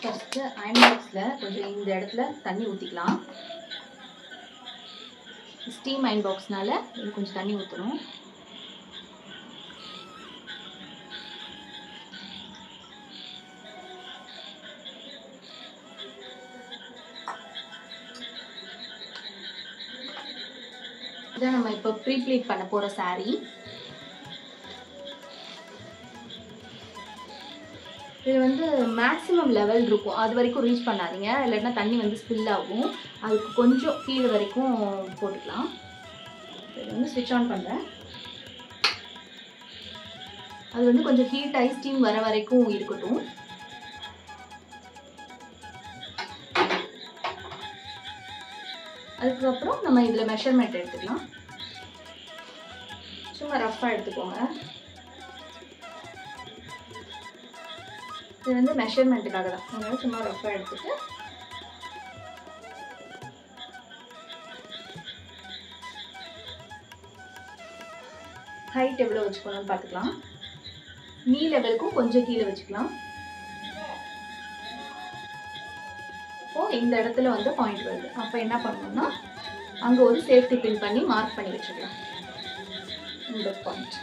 First iron பாக்ஸ்ல கொஞ்சம் இந்த இடத்துல தண்ணி ஊத்திக்கலாம். ஸ்டீம் அயன் பாக்ஸ்னால இது கொஞ்சம் தண்ணி ஊற்றணும். இதான் நம்ம இப்போ ப்ரீ ப்ளீட் பண்ண போகிற saree. இது வந்து மேக்ஸிமம் லெவல் இருக்கும், அது வரைக்கும் ரீச் பண்ணாதீங்க, இல்லைன்னா தண்ணி வந்து ஸ்பில் ஆகும். அதுக்கு கொஞ்சம் கீழே வரைக்கும் போட்டுக்கலாம். இது வந்து ஸ்விட்ச் ஆன் பண்ணுறேன். அது வந்து கொஞ்சம் ஹீட் ஆகி ஸ்டீம் வர வரைக்கும் இருக்கட்டும். அதுக்கப்புறம் நம்ம இதில் மெஷர்மெண்ட் எடுத்துக்கலாம். சும்மா ரஃப்பாக எடுத்துக்கோங்க. இது வந்து மெஷர்மெண்ட்டுக்காக தான், அதனால சும்மா ரஃப்பாக எடுத்துட்டு ஹைட் எவ்வளோ வச்சுக்கணும்னு பார்த்துக்கலாம். நீ லெவலுக்கும் கொஞ்சம் கீழே வச்சுக்கலாம். இப்போ இந்த இடத்துல வந்து பாயிண்ட் வருது. அப்போ என்ன பண்ணணும்னா அங்கே ஒரு சேஃப்டி பின் பண்ணி மார்க் பண்ணி வச்சுக்கலாம். இந்த பாயிண்ட்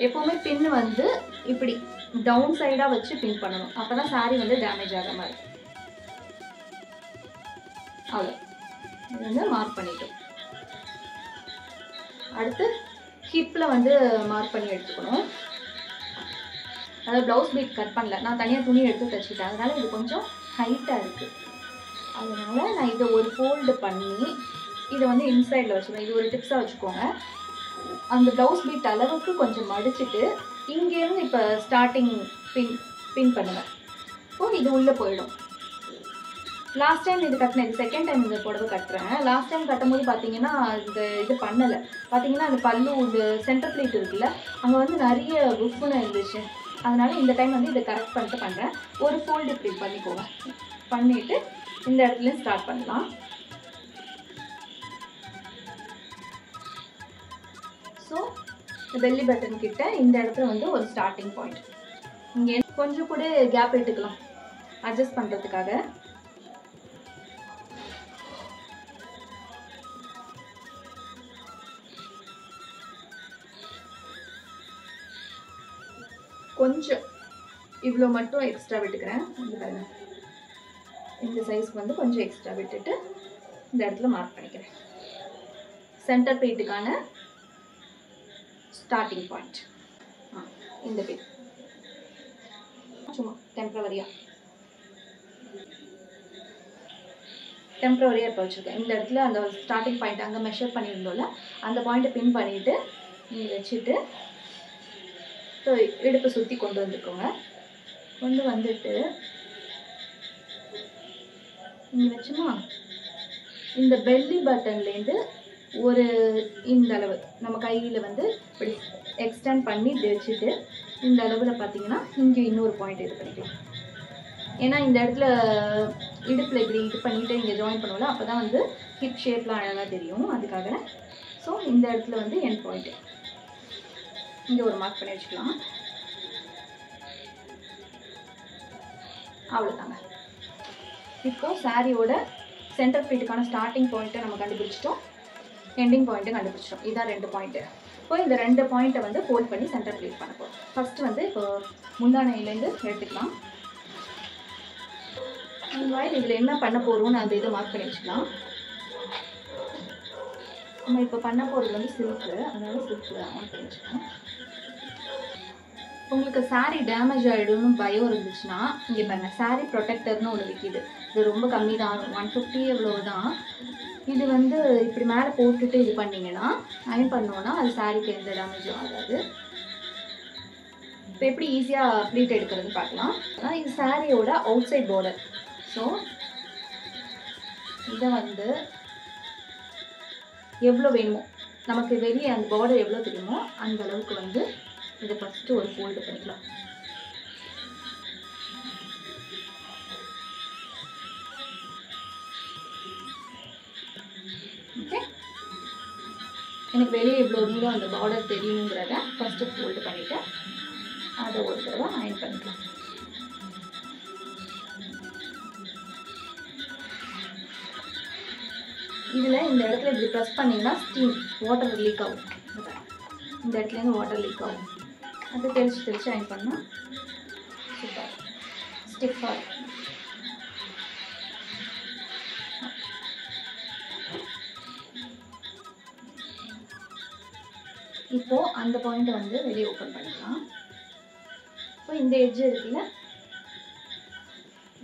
எப்போவுமே பின் வந்து இப்படி டவுன் சைடாக வச்சு பின் பண்ணணும். அப்போ தான் saree வந்து டேமேஜ் ஆகாம இருக்கும். அவ்வளோ இது வந்து மார்க் பண்ணிட்டோம். அடுத்து ஹிப்பில் வந்து மார்க் பண்ணி எடுத்துக்கணும். அதாவது ப்ளவுஸ் பீட் கட் பண்ணல, நான் தனியாக துணி எடுத்து தைச்சிட்டேன். அதனால இது கொஞ்சம் ஹைட்டாக இருக்குது. அதனால நான் இதை ஒரு ஃபோல்டு பண்ணி இதை வந்து இன்சைடில் வச்சுருவேன். இது ஒரு டிப்ஸாக வச்சுக்கோங்க. அந்த ப்ளவுஸ் பீட் அளவுக்கு கொஞ்சம் மடிச்சுட்டு இங்கேருந்து இப்போ ஸ்டார்டிங் பின் பண்ணுவேன். இப்போ இது உள்ளே போயிடும். லாஸ்ட் டைம் இது கட்டினேன், இது செகண்ட் டைம் இந்த புடவை கட்டுறேன். லாஸ்ட் டைம் கட்டும்போது பார்த்தீங்கன்னா இந்த இது பண்ணலை. பார்த்தீங்கன்னா அந்த பல்லு இந்த சென்டர் பிளேட் இருக்குல்ல, அங்கே வந்து நிறைய புஃப்னு இருந்துச்சு. அதனால இந்த டைம் வந்து இதை கரெக்ட் பண்ணிட்டு பண்ணுறேன். ஒரு ஃபோல்டு இப்படி பண்ணிக்கோங்க. பண்ணிவிட்டு இந்த இடத்துல ஸ்டார்ட் பண்ணலாம். ஸோ பெல்லி பட்டன் கிட்ட இந்த இடத்துல வந்து ஒரு ஸ்டார்டிங் பாயிண்ட். இங்கே கொஞ்சம் கூட கேப் எடுத்துக்கலாம் அட்ஜஸ்ட் பண்ணுறதுக்காக. கொஞ்சம் இவ்வளோ மட்டும் எக்ஸ்ட்ரா விட்டுக்கிறேன். இந்த சைஸ்க்கு வந்து கொஞ்சம் எக்ஸ்ட்ரா விட்டுட்டு இந்த இடத்துல மார்க் பண்ணிக்கிறேன். சென்டர் பீட்டுக்கான ஸ்டார்டிங் பாயிண்ட் இந்த பீட். சும்மா டெம்பரவரியாக இப்போ வச்சுருக்கேன். இந்த இடத்துல அந்த ஸ்டார்டிங் பாயிண்ட் அங்கே மெஷர் பண்ணியிருந்தோம்ல, அந்த பாயிண்ட்டை பின் பண்ணிவிட்டு நீங்கள் வச்சுட்டு இடுப்பு சுற்றி கொண்டு வந்துக்கோங்க. கொண்டு வந்துட்டு இங்கே வச்சுமா இந்த பெல்லி பட்டன்லேருந்து ஒரு இந்த அளவு நம்ம கையில் வந்து இப்படி எக்ஸ்டெண்ட் பண்ணி வச்சுட்டு இந்த அளவில் பார்த்தீங்கன்னா இங்கே இன்னொரு பாயிண்ட் இது பண்ணிக்கலாம். ஏன்னா இந்த இடத்துல இடுப்பில் இப்படி இது பண்ணிவிட்டு இங்கே ஜாயின் பண்ணுவோம்ல, அப்போ தான் வந்து ஹிப் ஷேப்லாம் அழகாக தெரியும். அதுக்காக ஸோ இந்த இடத்துல வந்து எண்ட் பாயிண்ட்டு இங்கே ஒரு மார்க் பண்ணி வச்சுக்கலாம். அவ்வளோதாங்க. இப்போ சாரியோட சென்டர் பீட்டுக்கான ஸ்டார்டிங் பாயிண்ட்டை நம்ம கண்டுபிடிச்சிட்டோம், எண்டிங் பாயிண்ட்டை கண்டுபிடிச்சிட்டோம். இதான் 2 பாயிண்ட்டு. இப்போ இந்த 2 பாயிண்ட்டை வந்து ஃபோல்ட் பண்ணி சென்டர் ப்ளீட் பண்ண போகிறோம். ஃபஸ்ட்டு வந்து இப்போ முந்தானையிலேருந்து எடுத்துக்கலாம். இதில் என்ன பண்ண போகிறோம்னு அந்த இதை மார்க் பண்ணி வச்சுக்கலாம். நம்ம இப்போ பண்ண போகிறது வந்து சில்க்கு, அதனால சில்கில் ஆன் பண்ணி வச்சுக்கலாம். உங்களுக்கு saree டேமேஜ் ஆகிடும்னு பயம் இருந்துச்சுன்னா இங்கே பாருங்கள், saree ப்ரொடெக்டர்னு ஒன்று விற்கிது. இது ரொம்ப கம்மி தான், 150 எவ்வளோ தான். இது வந்து இப்படி மேலே போட்டுட்டு இது பண்ணிங்கன்னா அயன் பண்ணோன்னா அது சாரிக்கு எந்த டேமேஜும் ஆகாது. இப்போ எப்படி ஈஸியாக ப்ளீட் எடுக்கிறதுன்னு பார்க்கலாம். ஆனால் இது சாரியோட அவுட் சைட் பார்டர். ஸோ இதை வந்து எவ்வளோ வேணுமோ, நமக்கு வெளியே அந்த பார்டர் எவ்வளோ தெரியுமோ அந்த அளவுக்கு வந்து இதை ஃபஸ்ட்டு ஒரு ஃபோல்டு பண்ணிக்கலாம். ஓகே, எனக்கு வெளியே இவ்வளோ நீளம் அந்த பார்டர் தெரியுங்கிறத ஃபஸ்ட்டு ஃபோல்டு பண்ணிவிட்டு அதை ஒரு தடவை அயன் பண்ணிக்கலாம். இதில் இந்த இடத்துல இப்படி ப்ரெஸ் பண்ணிங்கன்னா ஸ்டீம் வாட்டர் லீக் ஆகும். இந்த இடத்துலேருந்து வாட்டர் லீக் ஆகும். அது தெளித்து அயன் பண்ணால் சூப்பர் ஸ்டிஃபாக இருக்கும். இப்போது அந்த பாயிண்ட்டை வந்து வெளியே ஓப்பன் பண்ணிக்கலாம். இப்போ இந்த எட்ஜ் இருக்குல்ல,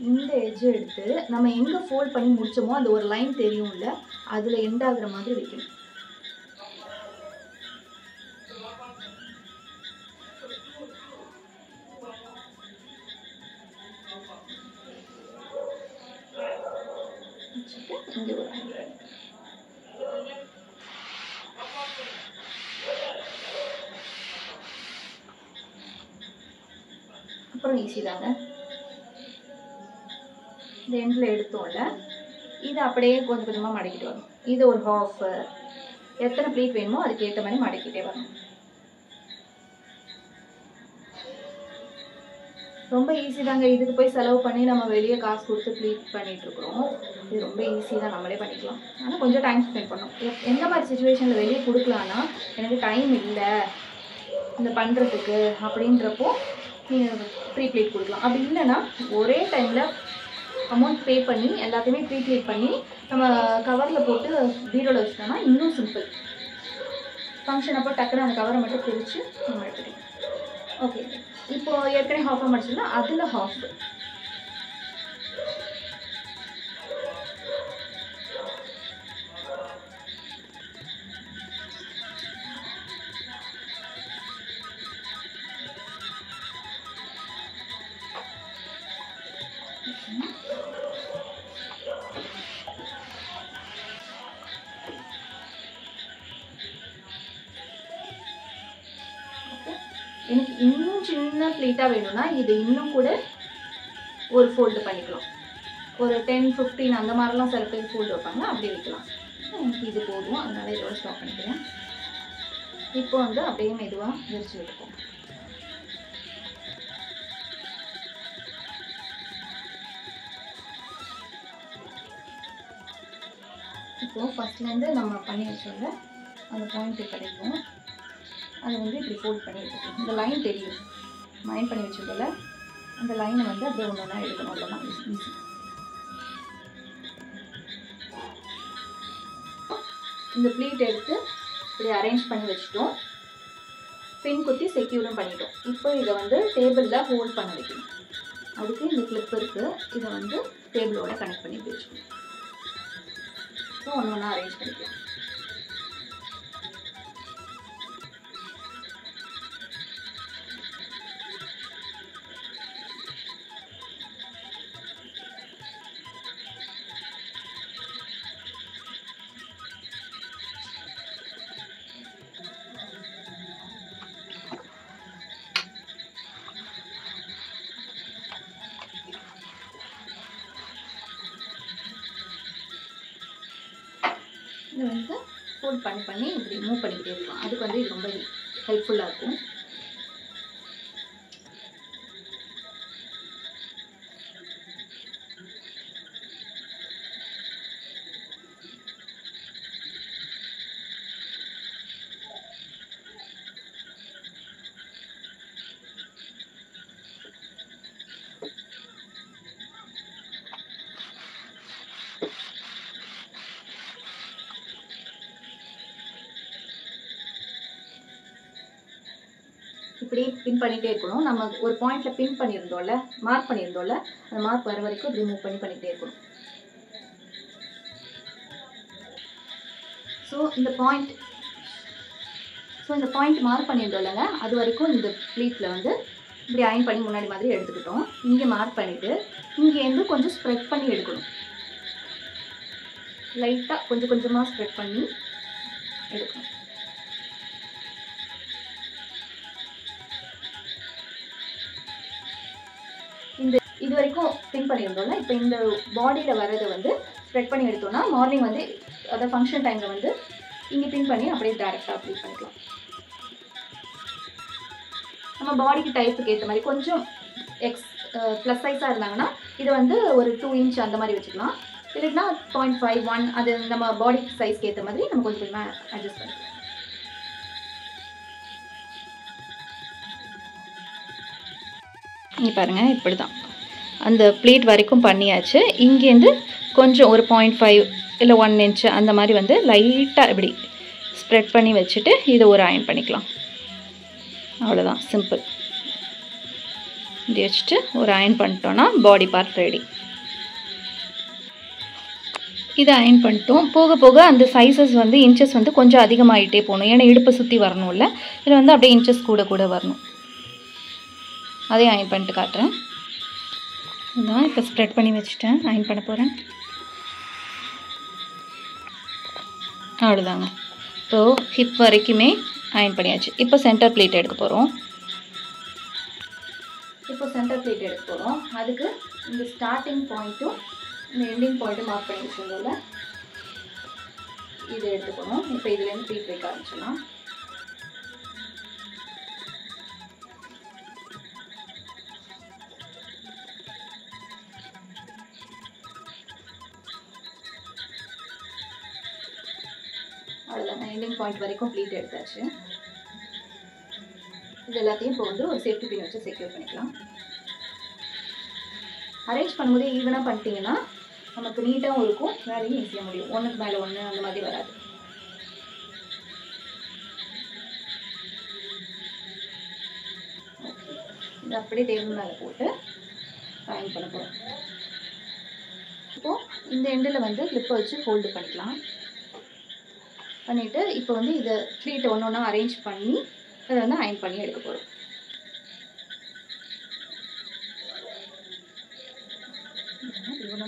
இந்த எட்ஜ் எடுத்து நம்ம எங்கே ஃபோல்ட் பண்ணி முடிச்சோமோ அந்த ஒரு லைன் தெரியும்ல, அதில் எண்ட் ஆகுற மாதிரி வைக்கணும். இங்கே ஒரு அப்புறம் ஈஸி தாங்க. இந்த எண்டில் எடுத்தோம்ல, இதை அப்படியே கொஞ்சம் கொஞ்சமாக மடக்கிட்டு வரும். இது ஒரு ஹாஃப், எத்தனை ப்ளீட் வேணுமோ அதுக்கு ஏற்ற மாதிரி மடக்கிட்டே வரணும். ரொம்ப ஈஸி தாங்க. இதுக்கு போய் செலவு பண்ணி நம்ம வெளியே காசு கொடுத்து ப்ளீட் பண்ணிட்டு இருக்கிறோம். இது ரொம்ப ஈஸி தான், நம்மளே பண்ணிக்கலாம். ஆனால் கொஞ்சம் டைம் ஸ்பெண்ட் பண்ணணும். எந்த மாதிரி சுச்சுவேஷனில் வெளியே கொடுக்கலான்னா, எனக்கு டைம் இல்லை இந்த பண்ணுறதுக்கு அப்படின்றப்போ நீங்கள் ப்ரீ ப்ளீட் கொடுக்கலாம். அப்படி இல்லைன்னா ஒரே டைமில் அமௌண்ட் பே பண்ணி எல்லாத்தையுமே ப்ரீ ப்ளீட் பண்ணி நம்ம கவரில் போட்டு பீரோவில் வச்சுட்டோம்னா இன்னும் சிம்பிள். ஃபங்க்ஷன் அப்போ டக்குன்னு அந்த கவரை மட்டும் பிரித்து நம்ம எடுத்துக்கலாம். ஓகே, இப்போது ஏற்கனவே ஹாஃபாக முடிச்சோம்னா அதில் ஹாஃப் எனக்கு இன்னும் சின்ன ப்ளீட்டாக வேணும்னா இது இன்னும் கூட ஒரு ஃபோல்டு பண்ணிக்கலாம். ஒரு 10-15 அந்த மாதிரிலாம் சில பேர் ஃபோல்டு வைப்பாங்க, அப்படி வைக்கலாம். எனக்கு இது போதும், அதனால இதோட ஸ்டாப் பண்ணிக்கிறேன். இப்போ வந்து அப்படியே மெதுவாக விரிச்சு விட்டுப்போம். இப்போது ஃபஸ்ட்லேருந்து நம்ம பண்ணி வச்சோம்ல அந்த பாயிண்ட்டு கிடைக்கும். அதை வந்து இப்படி ஃபோல்ட் பண்ணி எடுத்துக்கலாம். இந்த லைன் தெரியும், மைண்ட் பண்ணி வச்சுக்கல, அந்த லைனை வந்து அப்படியே ஒன்று ஒன்றா எடுக்கணும். அவ்வளோதான், ஈஸி. இந்த ப்ளீட் எடுத்து இப்படி அரேஞ்ச் பண்ணி வச்சுட்டோம். பின் குத்தி செக்யூரும் பண்ணிட்டோம். இப்போ இதை வந்து டேபிளில் ஹோல்ட் பண்ண வைக்கணும். அதுக்கு இந்த கிளிப் இருக்குது, இதை வந்து டேபிளோட கனெக்ட் பண்ணி வச்சுக்கணும். ஸோ ஒன்று ஒன்றா அரேஞ்ச் பண்ணிக்கலாம். இதை வந்து ஃபோல்ட் பண்ணி இப்படி மூவ் பண்ணிக்கிட்டே இருக்கலாம். அதுக்கு வந்து இது ரொம்ப ஹெல்ப்ஃபுல்லாக இருக்கும். இப்படி பின் பண்ணிகிட்டே இருக்கணும். நம்ம ஒரு பாயிண்டில் பின் பண்ணியிருந்தோம்ல, மார்க் பண்ணியிருந்தோம்ல, அந்த மார்க் வர வரைக்கும் இப்படி மூவ் பண்ணிகிட்டே இருக்கணும். ஸோ இந்த பாயிண்ட் மார்க் பண்ணியிருந்தோம்லங்க, அது வரைக்கும் இந்த ப்ளீட்டில் வந்து இப்படி அயன் பண்ணி முன்னாடி மாதிரி எடுத்துக்கிட்டோம். இங்கே மார்க் பண்ணிவிட்டு இங்கேருந்து கொஞ்சம் ஸ்ப்ரெட் பண்ணி எடுக்கணும். லைட்டாக கொஞ்சம் கொஞ்சமாக ஸ்ப்ரெட் பண்ணி எடுக்கணும். இது வரைக்கும் பின் பண்ணியிருந்தோம்ல, இப்போ இந்த பாடியில் வர்றதை வந்து ஸ்ப்ரெட் பண்ணி எடுத்தோம்னா மார்னிங் வந்து அதாவது ஃபங்க்ஷன் டைமில் வந்து இங்கே பின் பண்ணி அப்படியே டேரெக்டாக அப்ளை பண்ணிக்கலாம். நம்ம பாடிக்கு டைப்புக்கு ஏற்ற மாதிரி கொஞ்சம் ப்ளஸ் சைஸாக இருந்தாங்கன்னா இதை வந்து ஒரு 2 இன்ச் அந்த மாதிரி வச்சுக்கலாம். இல்லைன்னா 0.5 1 அது நம்ம பாடி சைஸ்க்கு ஏற்ற மாதிரி நம்ம கொஞ்சம் கொஞ்சமாக அட்ஜஸ்ட் பண்ணிக்கலாம். இங்கே பாருங்கள், இப்படி தான் அந்த ப்ளீட் வரைக்கும் பண்ணியாச்சு. இங்கேருந்து கொஞ்சம் ஒரு 0.5 இல்லை 1 இன்ச்சு அந்த மாதிரி வந்து லைட்டாக இப்படி ஸ்ப்ரெட் பண்ணி வச்சுட்டு இதை ஒரு அயன் பண்ணிக்கலாம். அவ்வளோதான், சிம்பிள். இப்படி வச்சுட்டு ஒரு அயன் பண்ணிட்டோன்னா பாடி பார்ட் ரெடி. இதை அயன் பண்ணிட்டோம். போக போக அந்த சைஸஸ் வந்து இன்ச்சஸ் வந்து கொஞ்சம் அதிகமாகிட்டே போகணும். ஏன்னா இடுப்பை சுற்றி வரணும்ல, இதில் வந்து அப்படியே இன்ச்சஸ் கூட கூட வரணும். அதையும் அயன் பண்ணிட்டு காட்டுறேன். இதான் இப்போ ஸ்ப்ரெட் பண்ணி வச்சுட்டேன், அயன் பண்ண போகிறேன். அவ்வளோதாங்க. ஸோ ஹிப் வரைக்குமே அயன் பண்ணியாச்சு. இப்போ சென்டர் ப்ளீட் எடுக்க போகிறோம். அதுக்கு இந்த ஸ்டார்டிங் பாயிண்ட்டும் இந்த எண்டிங் பாயிண்ட்டும் மார்க் பண்ணி வச்சுருந்தோம்ல, இதை எடுத்துக்கணும். இப்போ இதுலேருந்து ப்ளீட் வைக்க ஆரம்பிச்சிடலாம். அவ்வளோதான், எண்டிங் பாயிண்ட் வரைக்கும் ப்ளீட் எடுத்தாச்சு. இது எல்லாத்தையும் இப்போ வந்து ஒரு சேஃப்டி பின் வச்சு செக்யூர் பண்ணிக்கலாம். அரேஞ்ச் பண்ணும்போதே ஈவனாக பண்ணிட்டீங்கன்னா நமக்கு நீட்டாகவும் இருக்கும், வேலையும் ஈஸியாக முடியும். ஒன்றுக்கு மேலே ஒன்று அந்த மாதிரி வராது. இது அப்படியே டேபிள் மேலே போட்டு அயன் பண்ண போகிறோம். இப்போது இந்த எண்டில் வந்து கிளிப்பை வச்சு ஹோல்டு பண்ணிக்கலாம். பண்ணிவிட்டு இப்போ வந்து இதை ப்ளீட்டை ஒன்று ஒன்றா அரேஞ்ச் பண்ணி அதை வந்து அயன் பண்ணி எடுக்க போகிறோம்.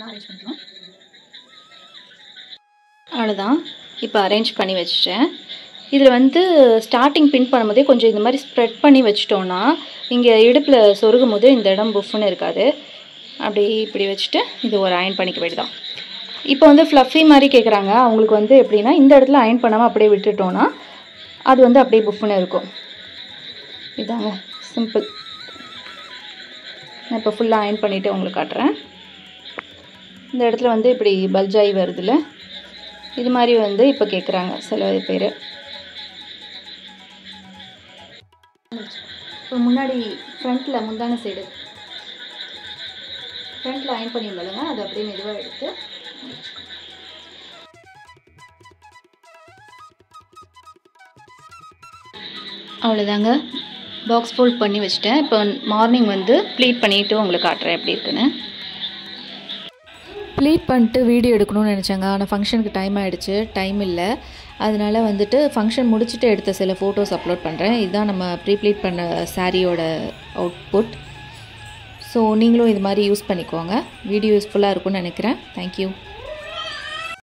அரேஞ்ச் பண்ணிக்கலாம். அவ்வளோதான், இப்போ அரேஞ்ச் பண்ணி வச்சுட்டேன். இதில் வந்து ஸ்டார்டிங் பின் பண்ணும்போதே கொஞ்சம் இந்த மாதிரி ஸ்ப்ரெட் பண்ணி வச்சிட்டோன்னா இங்கே இடுப்பில் சொருகும் போது இந்த இடம் புஃப்னு இருக்காது. அப்படி இப்படி வச்சுட்டு இது ஒரு அயன் பண்ணிக்க வேண்டியதான். இப்போ வந்து ஃப்ளஃபி மாதிரி கேட்குறாங்க. அவங்களுக்கு வந்து எப்படின்னா இந்த இடத்துல அயன் பண்ணாமல் அப்படியே விட்டுட்டோன்னா அது வந்து அப்படியே புஃப்னு இருக்கும். இதாங்க சிம்பிள். நான் இப்போ ஃபுல்லாக அயன் பண்ணிவிட்டு உங்களுக்கு காட்டுறேன். இந்த இடத்துல வந்து இப்படி பல்ஜாகி வருதுல்ல, இது மாதிரி வந்து இப்போ கேட்குறாங்க சில பேர். இப்போ முன்னாடி ஃப்ரண்ட்டில் முந்தான சைடு ஃப்ரண்ட்டில் அயன் பண்ணியிருந்தாலுங்க, அதை அப்படியே மெதுவாக எடுத்து அவ்வளோதாங்க, பாக்ஸ் ஃபோல்ட் பண்ணி வச்சுட்டேன். இப்போ மார்னிங் வந்து ப்ளீட் பண்ணிவிட்டு உங்களுக்கு காட்டுறேன் எப்படி இருக்குன்னு. ப்ளீட் பண்ணிட்டு வீடியோ எடுக்கணும்னு நினச்சாங்க, ஆனால் ஃபங்க்ஷனுக்கு டைம் ஆகிடுச்சு, டைம் இல்லை. அதனால் வந்துட்டு ஃபங்க்ஷன் முடிச்சுட்டு எடுத்த சில ஃபோட்டோஸ் அப்லோட் பண்ணுறேன். இதுதான் நம்ம ப்ளீட் பண்ண சாரியோட அவுட்புட். ஸோ நீங்களும் இது மாதிரி யூஸ் பண்ணிக்கோங்க. வீடியோ யூஸ்ஃபுல்லாக இருக்கும்னு நினைக்கிறேன். தேங்க்யூ.